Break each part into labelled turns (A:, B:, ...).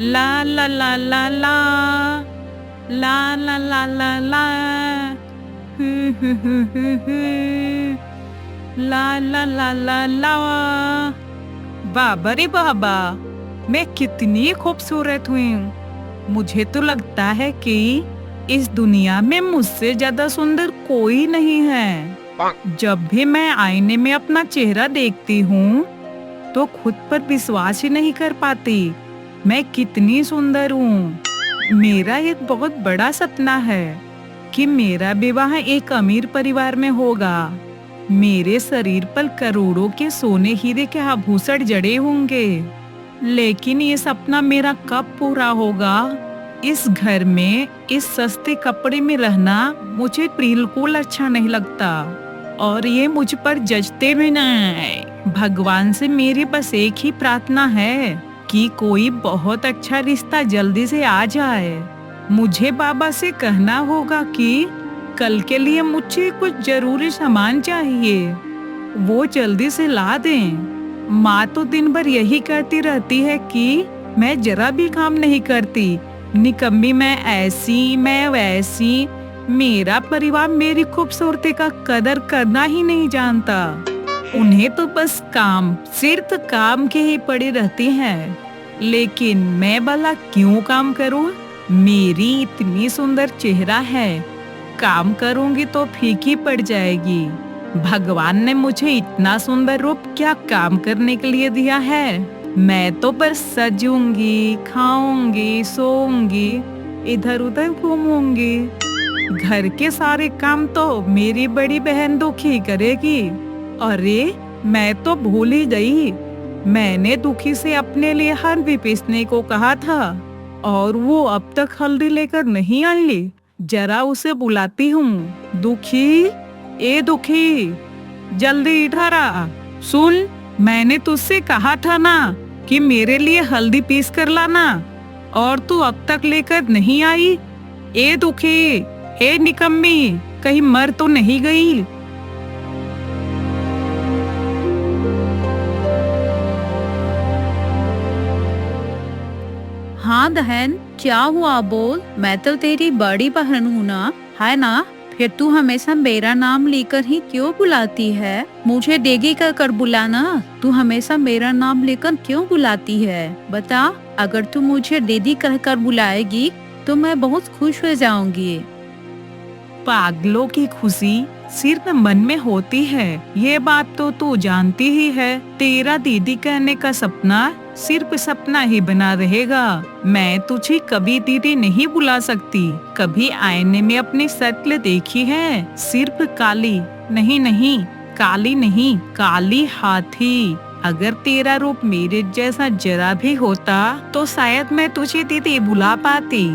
A: ला ला ला ला ला ला ला ला ला ला हु हु हु हु हु ला ला ला ला ला। बाबा रे बाबा, मैं कितनी खूबसूरत हूँ। मुझे तो लगता है कि इस दुनिया में मुझसे ज्यादा सुंदर कोई नहीं है। जब भी मैं आईने में अपना चेहरा देखती हूँ तो खुद पर विश्वास ही नहीं कर पाती मैं कितनी सुंदर हूँ। मेरा एक बहुत बड़ा सपना है कि मेरा विवाह एक अमीर परिवार में होगा। मेरे शरीर पर करोड़ों के सोने हीरे के आभूषण जड़े होंगे। लेकिन ये सपना मेरा कब पूरा होगा? इस घर में इस सस्ते कपड़े में रहना मुझे बिल्कुल अच्छा नहीं लगता और ये मुझ पर जचते भी नहीं। भगवान से मेरी बस एक ही प्रार्थना है कि कोई बहुत अच्छा रिश्ता जल्दी से आ जाए। मुझे बाबा से कहना होगा कि कल के लिए मुझे कुछ जरूरी सामान चाहिए, वो जल्दी से ला दें। माँ तो दिन भर यही कहती रहती है कि मैं जरा भी काम नहीं करती, निकम्मी मैं ऐसी मैं वैसी। मेरा परिवार मेरी खूबसूरती का कदर करना ही नहीं जानता। उन्हें तो बस काम, सिर्फ काम के ही पड़ी रहती हैं। लेकिन मैं भला क्यों काम करूं? मेरी इतनी सुंदर चेहरा है, काम करूंगी तो फीकी पड़ जाएगी। भगवान ने मुझे इतना सुंदर रूप क्या काम करने के लिए दिया है? मैं तो बस सजूंगी, खाऊंगी, सोऊंगी, इधर उधर घूमूंगी। घर के सारे काम तो मेरी बड़ी बहन दुखी करेगी। अरे मैं तो भूल ही गई, मैंने दुखी से अपने लिए हल्दी पीसने को कहा था और वो अब तक हल्दी लेकर नहीं आई। जरा उसे बुलाती हूँ। दुखी, ए दुखी, जल्दी इधर आ। सुन, मैंने तुझसे कहा था ना कि मेरे लिए हल्दी पीस कर लाना, और तू अब तक लेकर नहीं आई। ए दुखी, ए निकम्मी, कहीं मर तो नहीं गई?
B: हाँ बहन, क्या हुआ बोल। मैं तो तेरी बड़ी बहन हूँ ना, है ना? फिर तू हमेशा मेरा नाम लेकर ही क्यों बुलाती है? मुझे देगी कर बुलाना। तू हमेशा मेरा नाम लेकर क्यों बुलाती है? बता, अगर तू मुझे दीदी कहकर बुलाएगी तो मैं बहुत खुश हो जाऊंगी।
A: पागलों की खुशी सिर्फ मन में होती है, ये बात तो तू जानती ही है। तेरा दीदी कहने का सपना सिर्फ सपना ही बना रहेगा। मैं तुझे कभी दीदी नहीं बुला सकती। कभी आईने में अपनी शक्ल देखी है? सिर्फ काली, नहीं नहीं, काली नहीं, काली हाथी। अगर तेरा रूप मेरे जैसा जरा भी होता तो शायद मैं तुझे दीदी बुला पाती।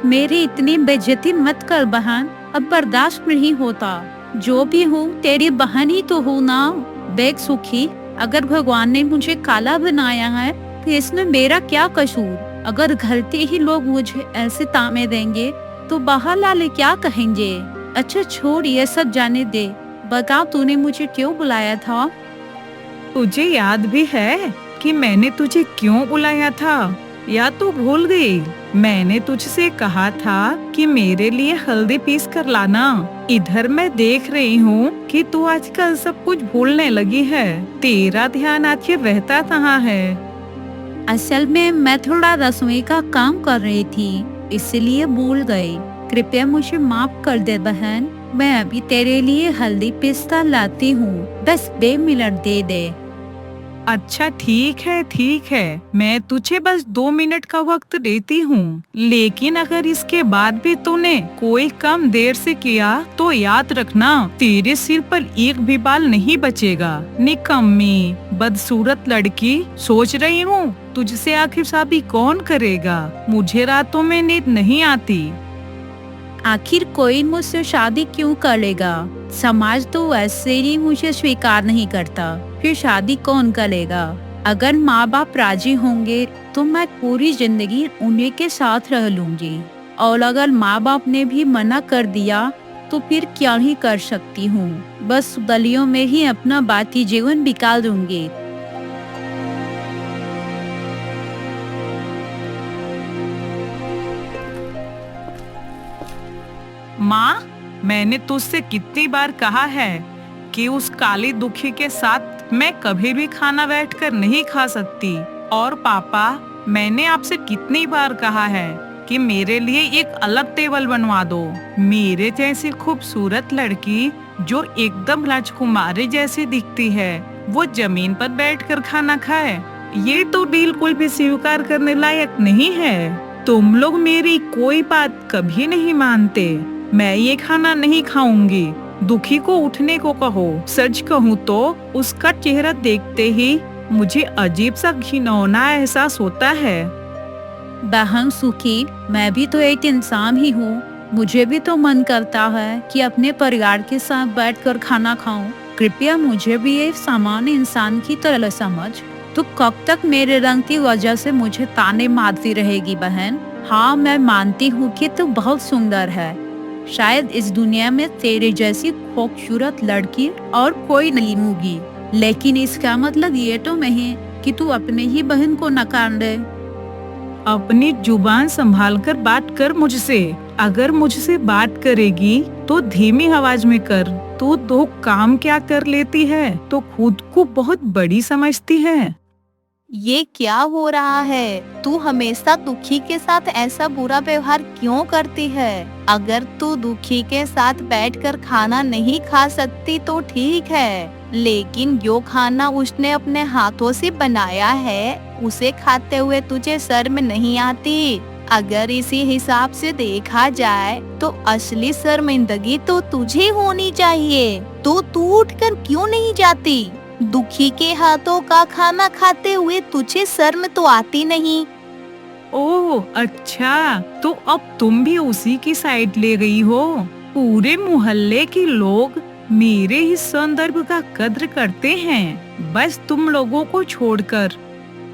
B: मेरी इतनी बेइज्जती मत कर बहन, अब बर्दाश्त नहीं होता। जो भी हूँ तेरी बहन ही तो हूँ ना। देख सुखी, अगर भगवान ने मुझे काला बनाया है तो इसमें मेरा क्या कसूर? अगर घर के ही लोग मुझे ऐसे ताने देंगे तो बाहर वाले क्या कहेंगे? अच्छा छोड़, ये सब जाने दे। बता, तूने मुझे क्यों बुलाया था?
A: तुझे याद भी है कि मैंने तुझे क्यों बुलाया था, या तू भूल गई? मैंने तुझसे कहा था कि मेरे लिए हल्दी पीस कर लाना। इधर मैं देख रही हूँ कि तू आजकल सब कुछ भूलने लगी है। तेरा ध्यान आखिर रहता कहाँ है?
B: असल में मैं थोड़ा रसोई का काम कर रही थी, इसलिए भूल गई। कृपया मुझे माफ कर दे बहन। मैं अभी तेरे लिए हल्दी पीसता लाती हूँ, बस 2 मिनट दे दे।
A: अच्छा ठीक है, मैं तुझे बस 2 मिनट का वक्त देती हूँ। लेकिन अगर इसके बाद भी तूने कोई कम देर से किया तो याद रखना, तेरे सिर पर एक भी बाल नहीं बचेगा। निकम्मी, बदसूरत लड़की। सोच रही हूँ तुझसे आखिर शादी कौन करेगा? मुझे रातों में नींद नहीं आती।
B: आखिर कोई मुझसे शादी क्यों करेगा? समाज तो वैसे ही मुझे स्वीकार नहीं करता, फिर शादी कौन करेगा? अगर माँ बाप राजी होंगे तो मैं पूरी जिंदगी उन्हीं के साथ रह लूंगी, और अगर माँ बाप ने भी मना कर दिया तो फिर क्या ही कर सकती हूँ? बस गलियों में ही अपना बाकी जीवन बिता दूंगी।
A: माँ, मैंने तुझसे कितनी बार कहा है कि उस काली दुखी के साथ मैं कभी भी खाना बैठकर नहीं खा सकती। और पापा, मैंने आपसे कितनी बार कहा है कि मेरे लिए एक अलग टेबल बनवा दो। मेरे जैसी खूबसूरत लड़की जो एकदम राजकुमारी जैसी दिखती है, वो जमीन पर बैठकर खाना खाए, ये तो बिल्कुल भी स्वीकार करने लायक नहीं है। तुम लोग मेरी कोई बात कभी नहीं मानते। मैं ये खाना नहीं खाऊंगी। दुखी को उठने को कहो। सच कहूँ तो उसका चेहरा देखते ही मुझे अजीब सा घिनौना एहसास होता है।
B: बहन सुखी, मैं भी तो एक इंसान ही हूँ। मुझे भी तो मन करता है कि अपने परिवार के साथ बैठकर खाना खाऊं। कृपया मुझे भी एक सामान्य इंसान की तरह समझ। तो कब तक मेरे रंग की वजह से मुझे ताने मारती रहेगी बहन? हाँ, मैं मानती हूँ कि तू बहुत सुंदर है। शायद इस दुनिया में तेरे जैसी खूबसूरत लड़की और कोई नहीं होगी, लेकिन इसका मतलब ये तो नहीं कि तू अपने ही बहन को नकार दे।
A: अपनी जुबान संभाल कर बात कर मुझसे। अगर मुझसे बात करेगी तो धीमी आवाज में कर। तू दो काम क्या कर लेती है तो खुद को बहुत बड़ी समझती है।
C: ये क्या हो रहा है? तू हमेशा दुखी के साथ ऐसा बुरा व्यवहार क्यों करती है? अगर तू दुखी के साथ बैठकर खाना नहीं खा सकती तो ठीक है, लेकिन जो खाना उसने अपने हाथों से बनाया है उसे खाते हुए तुझे शर्म नहीं आती? अगर इसी हिसाब से देखा जाए तो असली शर्मिंदगी तो तुझे होनी चाहिए। तो तू उठकर क्यों नहीं जाती? दुखी के हाथों का खाना खाते हुए तुझे शर्म तो आती नहीं?
A: ओह अच्छा, तो अब तुम भी उसी की साइड ले गई हो। पूरे मोहल्ले के लोग मेरे ही सौंदर्य का कद्र करते हैं, बस तुम लोगों को छोड़कर।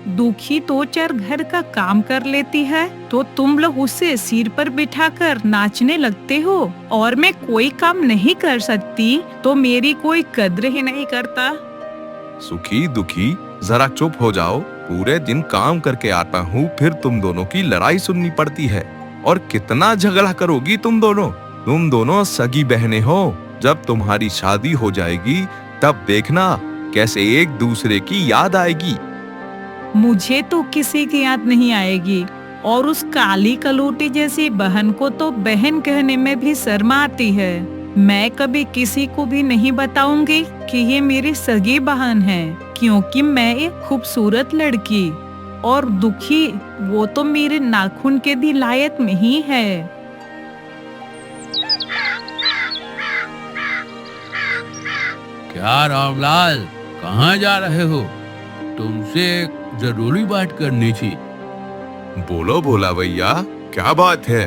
A: दुखी तो चार घर का काम कर लेती है तो तुम लोग उसे सिर पर बिठाकर नाचने लगते हो, और मैं कोई काम नहीं कर सकती तो मेरी कोई कद्र ही नहीं करता।
D: सुखी दुखी, जरा चुप हो जाओ। पूरे दिन काम करके आता हूँ, फिर तुम दोनों की लड़ाई सुननी पड़ती है। और कितना झगड़ा करोगी तुम दोनों? तुम दोनों सगी बहनें हो। जब तुम्हारी शादी हो जाएगी तब देखना कैसे एक दूसरे की याद आएगी।
A: मुझे तो किसी की याद नहीं आएगी, और उस काली कलूटी जैसी बहन को तो बहन कहने में भी शर्म आती है। मैं कभी किसी को भी नहीं बताऊंगी कि ये मेरी सगी बहन है, क्योंकि मैं एक खूबसूरत लड़की, और दुखी वो तो मेरे नाखून के भी लायक में ही है।
E: क्या रामलाल, कहाँ जा रहे हो? तुमसे एक जरूरी बात करनी थी।
D: बोलो भोला भैया, क्या बात है?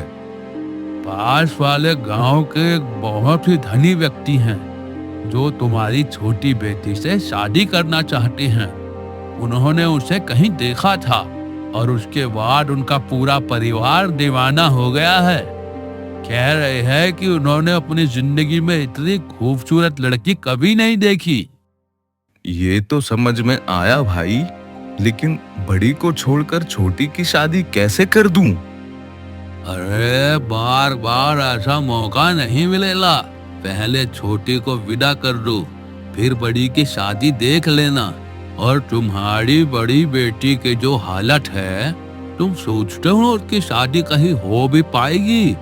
E: पास वाले गांव के एक बहुत ही धनी व्यक्ति हैं जो तुम्हारी छोटी बेटी से शादी करना चाहते हैं। उन्होंने उसे कहीं देखा था और उसके बाद उनका पूरा परिवार दीवाना हो गया है। कह रहे हैं कि उन्होंने अपनी जिंदगी में इतनी खूबसूरत लड़की कभी नहीं देखी।
D: ये तो समझ में आया भाई, लेकिन बड़ी को छोड़कर छोटी की शादी कैसे कर दूं?
E: अरे बार बार ऐसा मौका नहीं मिलेगा। पहले छोटी को विदा कर दो, फिर बड़ी की शादी देख लेना। और तुम्हारी बड़ी बेटी के जो हालत है, तुम सोचते हो उसकी शादी कहीं हो भी पाएगी?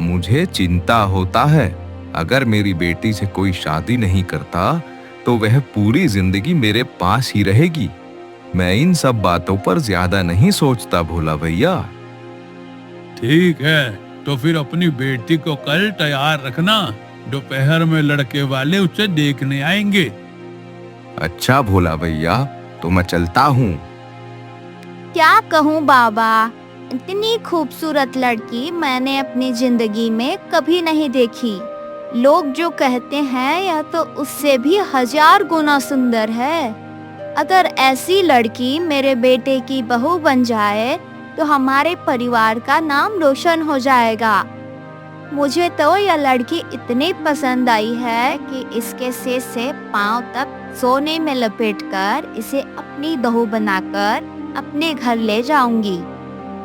D: मुझे चिंता होता है, अगर मेरी बेटी से कोई शादी नहीं करता तो वह पूरी जिंदगी मेरे पास ही रहेगी। मैं इन सब बातों पर ज्यादा नहीं सोचता भोला भैया।
E: ठीक है, तो फिर अपनी बेटी को कल तैयार रखना। दोपहर में लड़के वाले उसे देखने आएंगे।
D: अच्छा भोला भैया, तो मैं चलता हूँ।
C: क्या कहूँ बाबा, इतनी खूबसूरत लड़की मैंने अपनी जिंदगी में कभी नहीं देखी। लोग जो कहते हैं यह तो उससे भी 1000 गुना सुंदर है। अगर ऐसी लड़की मेरे बेटे की बहू बन जाए तो हमारे परिवार का नाम रोशन हो जाएगा। मुझे तो यह लड़की इतनी पसंद आई है कि इसके सिर से पांव तक सोने में लपेटकर इसे अपनी बहू बनाकर अपने घर ले जाऊंगी।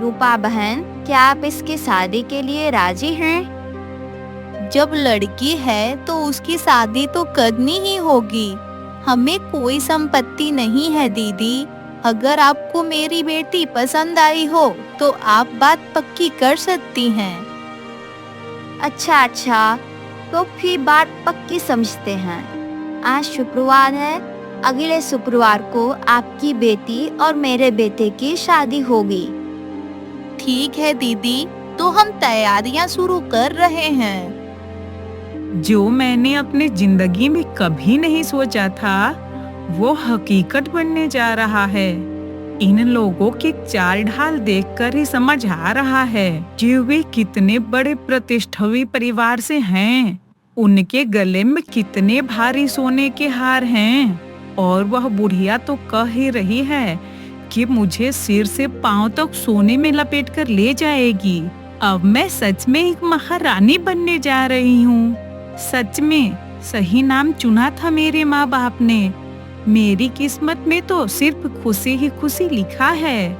C: रूपा बहन, क्या आप इसकी शादी के लिए राजी हैं? जब लड़की है तो उसकी शादी तो करनी ही होगी। हमें कोई संपत्ति नहीं है दीदी। अगर आपको मेरी बेटी पसंद आई हो तो आप बात पक्की कर सकती हैं।
F: अच्छा, तो फिर बात पक्की समझते हैं। आज शुक्रवार है, अगले शुक्रवार को आपकी बेटी और मेरे बेटे की शादी होगी।
C: ठीक है दीदी, तो हम तैयारियां शुरू कर रहे हैं।
A: जो मैंने अपनी जिंदगी में कभी नहीं सोचा था वो हकीकत बनने जा रहा है। इन लोगों के चाल ढाल देखकर ही समझ आ रहा है कि वे कितने बड़े प्रतिष्ठित परिवार से हैं। उनके गले में कितने भारी सोने के हार हैं और वह बुढ़िया तो कह ही रही है कि मुझे सिर से पांव तक सोने में लपेट कर ले जाएगी। अब मैं सच में एक महारानी बनने जा रही हूँ। सच में सही नाम चुना था मेरे माँ बाप ने। मेरी किस्मत में तो सिर्फ खुशी ही खुशी लिखा है।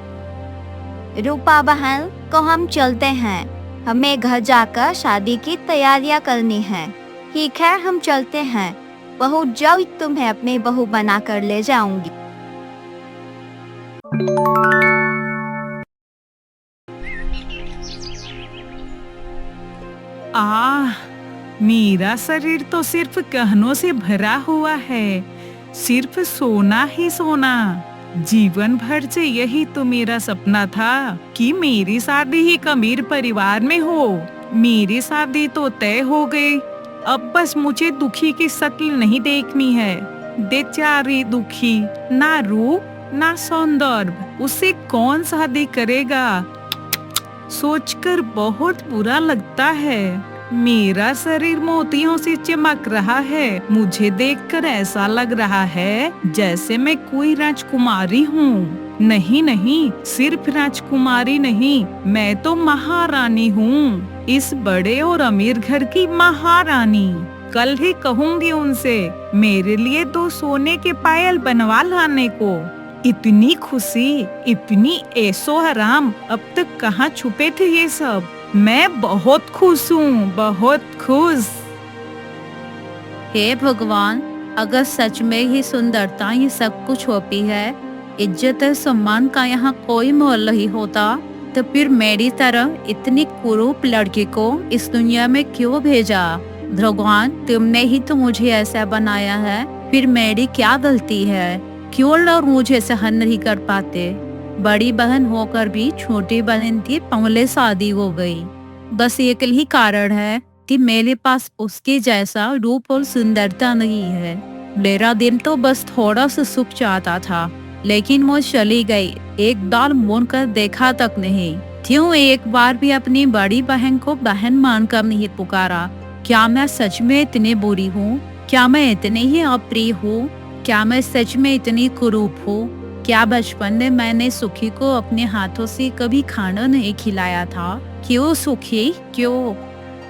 F: रूपा बहन को हम चलते हैं, हमें घर जाकर शादी की तैयारियां करनी है। ठीक है, हम चलते हैं। बहुत जल्द तुम्हें अपनी बहू बना कर ले जाऊंगी।
A: मेरा शरीर तो सिर्फ गहनों से भरा हुआ है, सिर्फ सोना ही सोना। जीवन भर से यही तो मेरा सपना था कि मेरी शादी ही अमीर परिवार में हो। मेरी शादी तो तय हो गई। अब बस मुझे दुखी की शक्ल नहीं देखनी है। बेचारी दुखी, ना रूप ना सौंदर्य, उसे कौन शादी करेगा? सोचकर बहुत बुरा लगता है। मेरा शरीर मोतियों से चमक रहा है। मुझे देखकर ऐसा लग रहा है जैसे मैं कोई राजकुमारी हूँ। नहीं, सिर्फ राजकुमारी नहीं, मैं तो महारानी हूँ। इस बड़े और अमीर घर की महारानी। कल ही कहूँगी उनसे मेरे लिए 2 सोने के पायल बनवा लाने को। इतनी खुशी, इतनी ऐशो आराम अब तक कहाँ छुपे थे ये सब। मैं बहुत खुश हूँ, बहुत खुश।
B: हे भगवान, अगर सच में ही सुंदरता ये सब कुछ होती है, इज्जत और सम्मान का यहाँ कोई मोल नहीं होता, तो फिर मेरी तरह इतनी कुरूप लड़की को इस दुनिया में क्यों भेजा? भगवान, तुमने ही तो मुझे ऐसा बनाया है, फिर मेरी क्या गलती है? क्यों लोग मुझे सहन नहीं कर पाते? बड़ी बहन होकर भी छोटी बहन की पहले शादी हो गई। बस एक ही कारण है कि मेरे पास उसके जैसा रूप और सुंदरता नहीं है। मेरा दिन तो बस थोड़ा सा सुख चाहता था, लेकिन वो चली गई। एक बार मुड़ कर देखा तक नहीं। क्यों एक बार भी अपनी बड़ी बहन को बहन मानकर नहीं पुकारा? क्या मैं सच में इतनी बुरी हूँ? क्या मैं इतनी ही अप्रिय हूँ? क्या मैं सच में इतनी कुरूप हूँ? क्या बचपन में मैंने सुखी को अपने हाथों से कभी खाना नहीं खिलाया था? क्यों सुखी, क्यों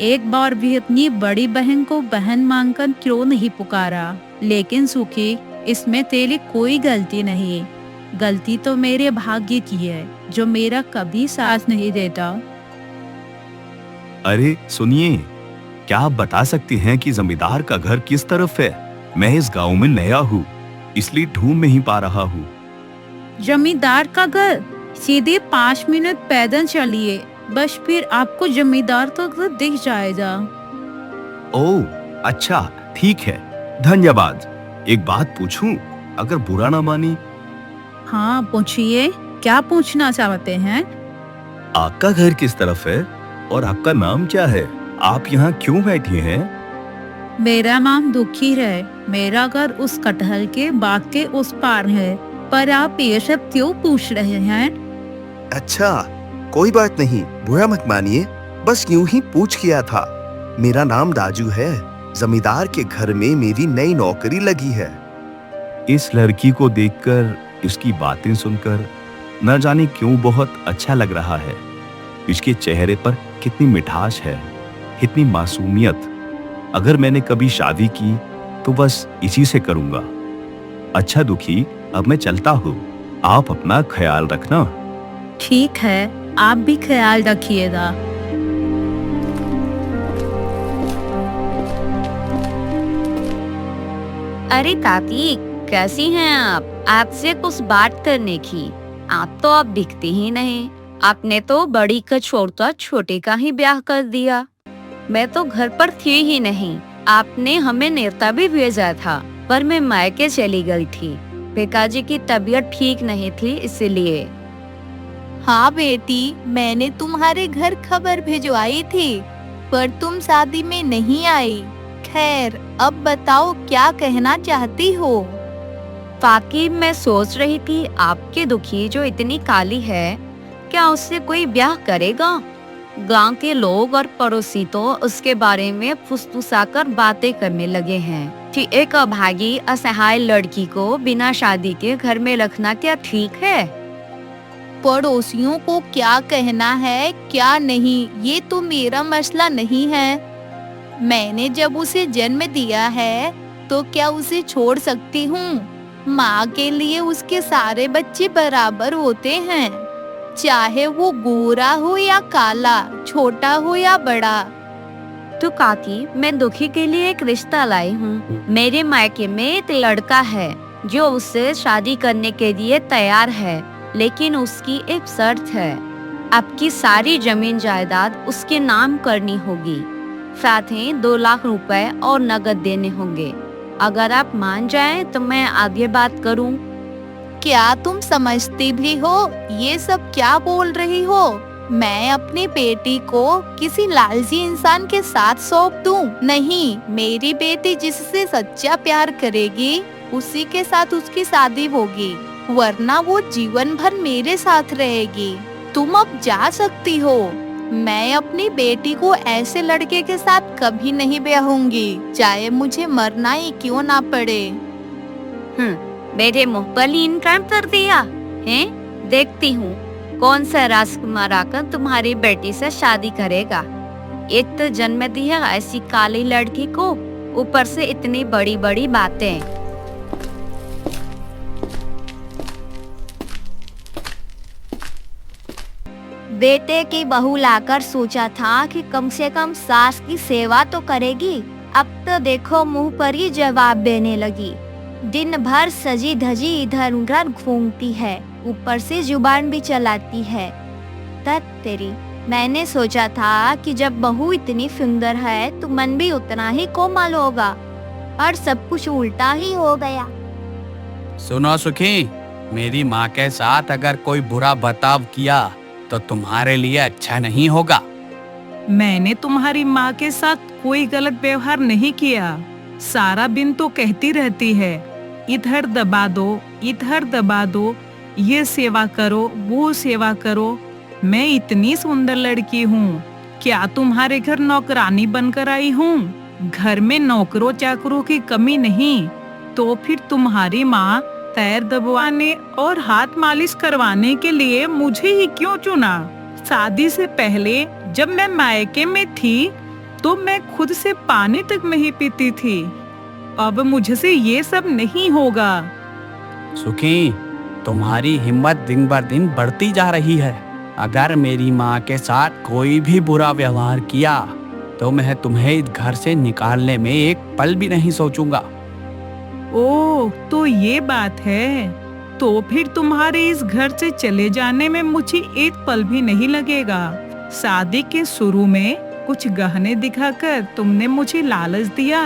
B: एक बार भी अपनी बड़ी बहन को बहन मानकर क्यों नहीं पुकारा? लेकिन सुखी, इसमें तेरी कोई गलती नहीं। गलती तो मेरे भाग्य की है जो मेरा कभी साथ नहीं देता।
G: अरे सुनिए, क्या आप बता सकती हैं कि जमींदार का घर किस तरफ है? मैं इस गांव में नया हूँ, इसलिए ढूंढ नहीं पा रहा हूँ।
B: जमींदार का घर सीधे 5 मिनट पैदल चलिए, बस फिर आपको जमींदार का घर दिख जाएगा।
G: ओह अच्छा, ठीक है, धन्यवाद। एक बात पूछूं, अगर बुरा ना मानी?
B: हाँ पूछिए, क्या पूछना चाहते हैं?
G: आपका घर किस तरफ है और आपका नाम क्या है? आप यहाँ क्यों बैठी हैं?
B: मेरा नाम दुखी है। मेरा घर उस कटहल के बाग के उस पार है। पर आप ये सब क्यों पूछ रहे हैं?
H: अच्छा, कोई बात नहीं, बुरा मत मानिए, बस यूं ही पूछ किया था। मेरा नाम राजू है। जमींदार के घर में मेरी नई नौकरी लगी है।
G: इस लड़की को देखकर, इसकी बातें सुनकर न जाने क्यों बहुत अच्छा लग रहा है। इसके चेहरे पर कितनी मिठास है, कितनी मासूमियत। अगर मैंने कभी शादी की तो बस इसी से करूंगा। अच्छा दुखी, अब मैं चलता हूँ। आप अपना ख्याल रखना।
B: ठीक है, आप भी ख्याल रखिएगा।
F: अरे ताती, कैसी हैं आप? आपसे कुछ बात करने की। आप तो अब दिखती ही नहीं। आपने तो बड़ी का छोड़कर छोटे का ही ब्याह कर दिया। मैं तो घर पर थी ही नहीं। आपने हमें न्योता भी भेजा था, पर मैं मायके चली गई थी। पिताजी की तबीयत ठीक नहीं थी, इसलिए।
C: हाँ बेटी, मैंने तुम्हारे घर खबर भिजवाई थी, पर तुम शादी में नहीं आई। खैर, अब बताओ क्या कहना चाहती हो?
F: बाकी मैं सोच रही थी, आपके दुखी जो इतनी काली है, क्या उससे कोई ब्याह करेगा? गांव के लोग और पड़ोसी तो उसके बारे में फुसफुसाकर बातें करने लगे हैं कि एक अभागी असहाय लड़की को बिना शादी के घर में रखना क्या ठीक है?
C: पड़ोसियों को क्या कहना है क्या नहीं, ये तो मेरा मसला नहीं है। मैंने जब उसे जन्म दिया है तो क्या उसे छोड़ सकती हूँ? माँ के लिए उसके सारे बच्चे बराबर होते हैं, चाहे वो गोरा हो या काला, छोटा हो या बड़ा।
F: तो काकी, मैं दुखी के लिए एक रिश्ता लाई हूँ। मेरे मायके में एक लड़का है जो उससे शादी करने के लिए तैयार है, लेकिन उसकी एक शर्त है। आपकी सारी जमीन जायदाद उसके नाम करनी होगी, साथ ही 2 लाख रुपए और नगद देने होंगे। अगर आप मान जाएं तो मैं आगे बात करूं।
C: क्या तुम समझती भी हो ये सब क्या बोल रही हो? मैं अपनी बेटी को किसी लालची इंसान के साथ सौंप दूं? नहीं, मेरी बेटी जिससे सच्चा प्यार करेगी उसी के साथ उसकी शादी होगी, वरना वो जीवन भर मेरे साथ रहेगी। तुम अब जा सकती हो। मैं अपनी बेटी को ऐसे लड़के के साथ कभी नहीं ब्याहूंगी, चाहे मुझे मरना ही क्यों ना पड़े।
F: मेरे मुंह पर इनकार कर दिया है? देखती हूँ कौन सा राजकुमार आकर तुम्हारी बेटी से शादी करेगा। एक तो जन्म दिया ऐसी काली लड़की को, ऊपर से इतनी बड़ी बड़ी बातें। बेटे की बहू लाकर सोचा था कि कम से कम सास की सेवा तो करेगी। अब तो देखो मुंह पर ही जवाब देने लगी। दिन भर सजी धजी इधर उधर घूमती है, ऊपर से जुबान भी चलाती है। तब तेरी, मैंने सोचा था कि जब बहू इतनी सुंदर है तो मन भी उतना ही कोमल होगा, और सब कुछ उल्टा ही हो गया।
I: सुनो सुखी, मेरी माँ के साथ अगर कोई बुरा बर्ताव किया तो तुम्हारे लिए अच्छा नहीं होगा।
A: मैंने तुम्हारी माँ के साथ कोई गलत व्यवहार नहीं किया। सारा दिन तो कहती रहती है, इधर दबा दो, इधर दबा दो, ये सेवा करो, वो सेवा करो। मैं इतनी सुंदर लड़की हूँ, क्या तुम्हारे घर नौकरानी बनकर आई हूँ? घर में नौकरों चाकरों की कमी नहीं, तो फिर तुम्हारी माँ पैर दबवाने और हाथ मालिश करवाने के लिए मुझे ही क्यों चुना? शादी से पहले जब मैं मायके में थी तो मैं खुद से पानी तक नहीं पीती थी। अब मुझसे ये सब नहीं होगा।
I: सुखी, तुम्हारी हिम्मत दिन बर दिन बढ़ती जा रही है। अगर मेरी माँ के साथ कोई भी बुरा व्यवहार किया तो मैं तुम्हें इस घर से निकालने में एक पल भी नहीं सोचूंगा।
A: ओह, तो ये बात है। तो फिर तुम्हारे इस घर से चले जाने में मुझे एक पल भी नहीं लगेगा। शादी के शुरू में कुछ गहने दिखाकर तुमने मुझे लालच दिया,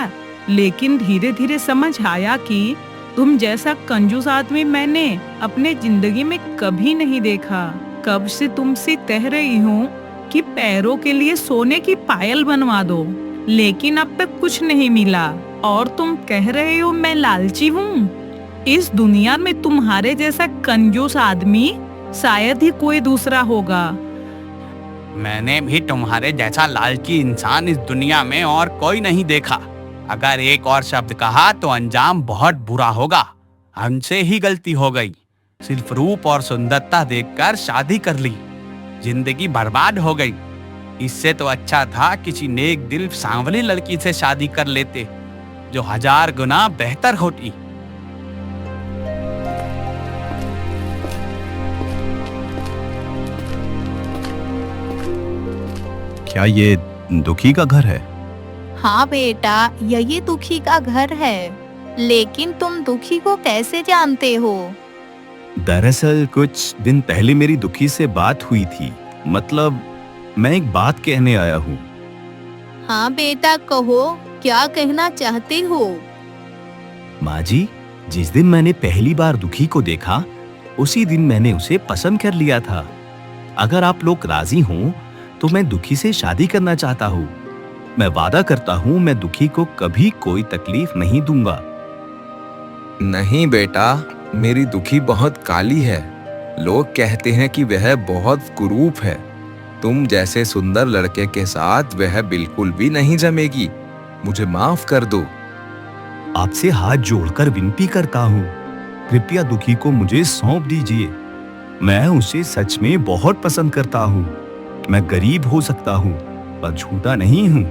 A: लेकिन धीरे धीरे समझ आया कि तुम जैसा कंजूस आदमी मैंने अपने जिंदगी में कभी नहीं देखा। कब से तुमसे कह रही हूँ कि पैरों के लिए सोने की पायल बनवा दो, लेकिन अब तक कुछ नहीं मिला, और तुम कह रहे हो मैं लालची हूँ। इस दुनिया में तुम्हारे जैसा कंजूस आदमी शायद ही कोई दूसरा होगा।
I: मैंने भी तुम्हारे जैसा लालची इंसान इस दुनिया में और कोई नहीं देखा। अगर एक और शब्द कहा तो अंजाम बहुत बुरा होगा। हमसे ही गलती हो गई। सिर्फ रूप और सुंदरता देखकर शादी कर ली, जिंदगी बर्बाद हो गई। इससे तो अच्छा था किसी नेक दिल सांवली लड़की से शादी कर लेते, जो 1000 गुना बेहतर होती।
G: क्या ये दुखी का घर है?
C: हाँ बेटा, यही दुखी का घर है। लेकिन तुम दुखी को कैसे जानते हो?
G: दरअसल कुछ दिन पहले मेरी दुखी से बात हुई थी। मतलब मैं एक बात कहने आया हूँ।
C: हाँ बेटा, कहो, क्या कहना चाहते हो?
G: माँ जी, जिस दिन मैंने पहली बार दुखी को देखा, उसी दिन मैंने उसे पसंद कर लिया था। अगर आप लोग राजी हों, तो मैं दुखी से शादी करना चाहता हूँ। मैं वादा करता हूँ, मैं दुखी को कभी कोई तकलीफ नहीं दूंगा।
D: नहीं बेटा, मेरी दुखी बहुत काली है। लोग कहते हैं कि वह बहुत कुरूप है। तुम जैसे सुंदर लड़के के साथ वह बिल्कुल भी नहीं जमेगी। मुझे माफ कर दो।
G: आपसे हाथ जोड़कर विनती करता हूँ, कृपया दुखी को मुझे सौंप दीजिए। मैं उसे सच में बहुत पसंद करता हूँ। मैं गरीब हो सकता हूँ, पर झूठा नहीं हूँ।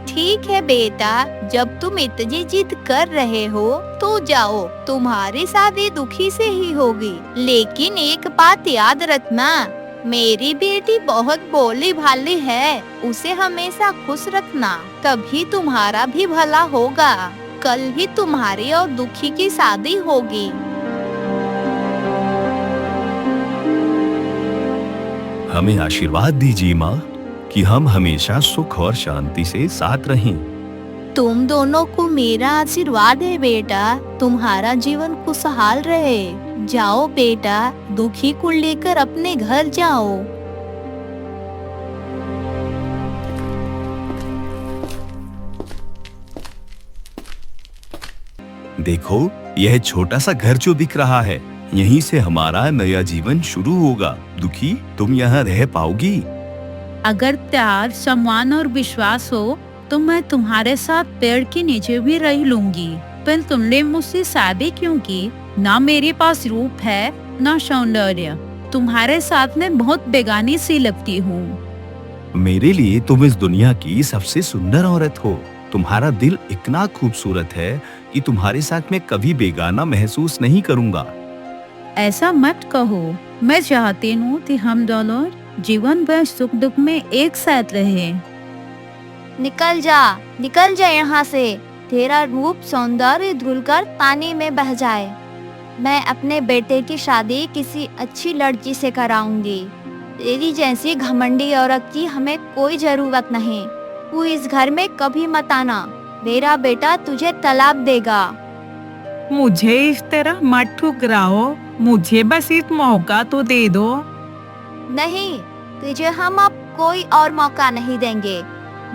C: ठीक है बेटा, जब तुम इतनी जिद कर रहे हो तो जाओ, तुम्हारी शादी दुखी से ही होगी। लेकिन एक बात याद रखना, मेरी बेटी बहुत भोली भाली है, उसे हमेशा खुश रखना, तभी तुम्हारा भी भला होगा। कल ही तुम्हारी और दुखी की शादी होगी।
G: हमें आशीर्वाद दीजिए माँ, कि हम हमेशा सुख और शांति से साथ रहें।
C: तुम दोनों को मेरा आशीर्वाद है बेटा, तुम्हारा जीवन खुशहाल रहे। जाओ बेटा, दुखी को लेकर अपने घर जाओ।
G: देखो, यह छोटा सा घर जो दिख रहा है, यहीं से हमारा नया जीवन शुरू होगा। दुखी, तुम यहाँ रह पाओगी?
B: अगर प्यार, सम्मान और विश्वास हो तो मैं तुम्हारे साथ पेड़ के नीचे भी रह लूंगी। पर तुमने मुझसे शादी क्यों की? ना मेरे पास रूप है, ना सौंदर्य। तुम्हारे साथ में बहुत बेगानी सी लगती हूँ।
G: मेरे लिए तुम इस दुनिया की सबसे सुंदर औरत हो। तुम्हारा दिल इतना खूबसूरत है कि तुम्हारे साथ मैं कभी बेगाना महसूस नहीं करूँगा।
B: ऐसा मत कहो। मैं चाहती हूँ कि हम दोनों जीवन भर सुख दुख में एक साथ रहें।
F: निकल जा यहाँ से। तेरा रूप सौंदर्य धुलकर पानी में बह जाए। मैं अपने बेटे की शादी किसी अच्छी लड़की से कराऊंगी। तेरी जैसी घमंडी औरत की हमें कोई जरूरत नहीं। तू इस घर में कभी मत आना। मेरा बेटा तुझे तलाक देगा।
A: मुझे इस तरह मत ठुकराओ, मुझे बस एक मौका तो दे दो।
F: नहीं, तुझे हम अब कोई और मौका नहीं देंगे।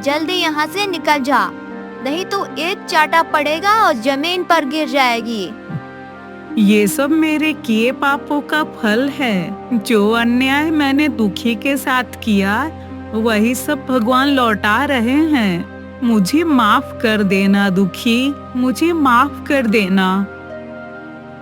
F: जल्दी यहाँ से निकल जा, नहीं तो एक चाटा पड़ेगा और जमीन पर गिर जाएगी।
A: ये सब मेरे किए पापों का फल है। जो अन्याय मैंने दुखी के साथ किया, वही सब भगवान लौटा रहे हैं। मुझे माफ कर देना दुखी, मुझे माफ कर देना।